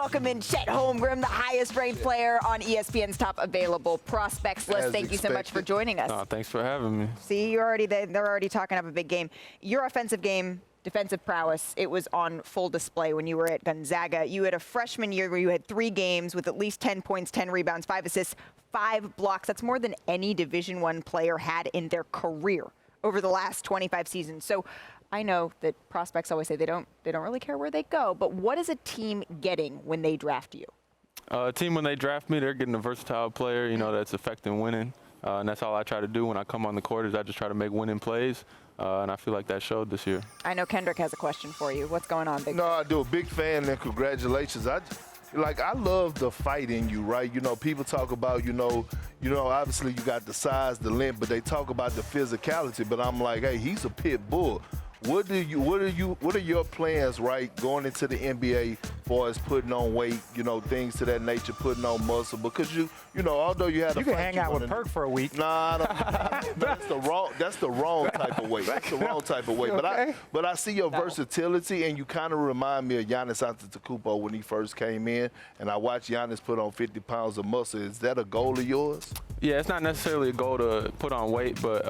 welcome in Chet Holmgren, the highest-ranked player on ESPN's top available prospects list. Thank you so much for joining us. Thanks for having me. See, they're already talking up a big game. Your offensive game, defensive prowess, it was on full display when you were at Gonzaga. You had a freshman year where you had 3 games with at least 10 points, 10 rebounds, 5 assists, 5 blocks. That's more than any Division I player had in their career over the last 25 seasons. So I know that prospects always say they don't really care where they go, but what is a team getting when they draft you? A team, when they draft me, they're getting a versatile player, that's effective winning. And that's all I try to do when I come on the court is I just try to make winning plays. And I feel like that showed this year. I know Kendrick has a question for you. What's going on, Big No, I do. A big fan and congratulations. I love the fight in you, right? People talk about, obviously you got the size, the length, but they talk about the physicality. But I'm like, hey, he's a pit bull. What are your plans, right, going into the NBA for us putting on weight, things to that nature, putting on muscle? Because although you had a you can hang out with Perk for a week. Nah, that's the wrong type of weight. That's the wrong type of weight. Okay. But I see your versatility, and you kind of remind me of Giannis Antetokounmpo when he first came in, and I watched Giannis put on 50 pounds of muscle. Is that a goal of yours? Yeah, it's not necessarily a goal to put on weight, but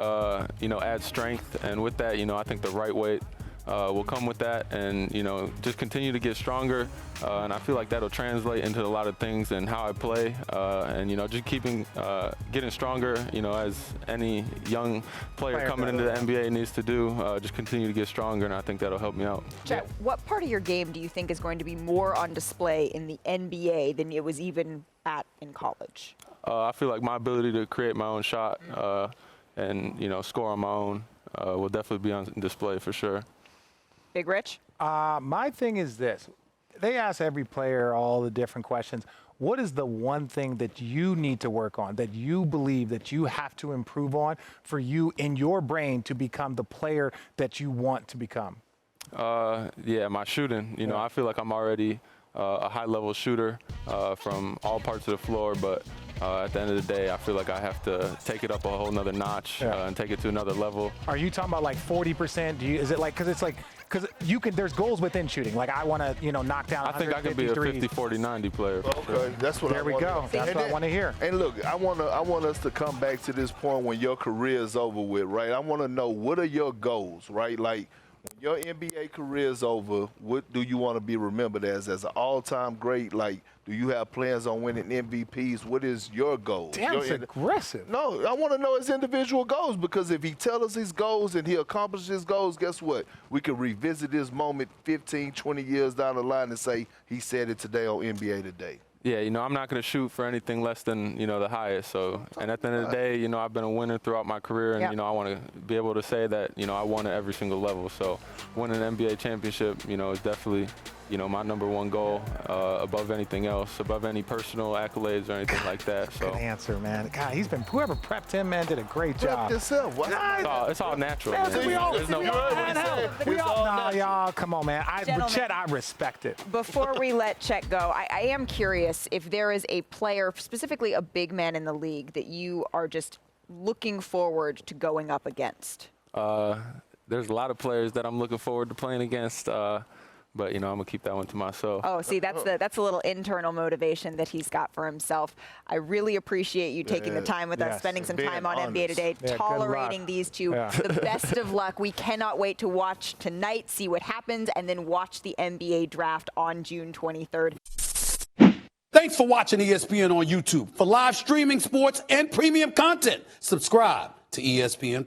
add strength, and with that, I think the right weight will come with that, and just continue to get stronger, and I feel like that'll translate into a lot of things and how I play, and just getting stronger, as any young player coming into the NBA needs to do, just continue to get stronger, and I think that'll help me out. Chet, what part of your game do you think is going to be more on display in the NBA than it was even in college? I feel like my ability to create my own shot and score on my own will definitely be on display for sure. Big Rich? My thing is this. They ask every player all the different questions. What is the one thing that you need to work on, that you believe that you have to improve on for you in your brain to become the player that you want to become? Yeah, my shooting. I feel like I'm already a high-level shooter from all parts of the floor, but at the end of the day, I feel like I have to take it up a whole nother notch and take it to another level. Are you talking about like 40%? Is it like, because you can, there's goals within shooting. Like I want to, knock down 150 I think I can be a 50, 40, 90 player. Okay, that's what there we go. That's what I want to hear. And look, I want us to come back to this point when your career is over with, right? I want to know, what are your goals, right? Like, when your NBA career is over, what do you want to be remembered as an all-time great? Like, do you have plans on winning MVPs? What is your goal? Damn, it's aggressive. No, I want to know his individual goals, because if he tells us his goals and he accomplishes his goals, guess what? We can revisit this moment 15, 20 years down the line and say he said it today on NBA Today. Yeah, I'm not going to shoot for anything less than, the highest. So, and at the end of the day, I've been a winner throughout my career, and, I want to be able to say that, I won at every single level. So winning an NBA championship, is definitely, my #1 goal above anything else, above any personal accolades or anything like that. So. Good answer, man. God, whoever prepped him, man, did a great job. Prepped yourself. It's all natural, man. Y'all, come on, man. Chet, I respect it. Before we let Chet go, I am curious if there is a player, specifically a big man in the league, that you are just looking forward to going up against. There's a lot of players that I'm looking forward to playing against. But, I'm going to keep that one to myself. Oh, see, that's a little internal motivation that he's got for himself. I really appreciate you taking the time with us, spending some time on NBA Today, tolerating these two. The best of luck. We cannot wait to watch tonight, see what happens, and then watch the NBA draft on June 23rd. Thanks for watching ESPN on YouTube. For live streaming, sports, and premium content, subscribe to ESPN+.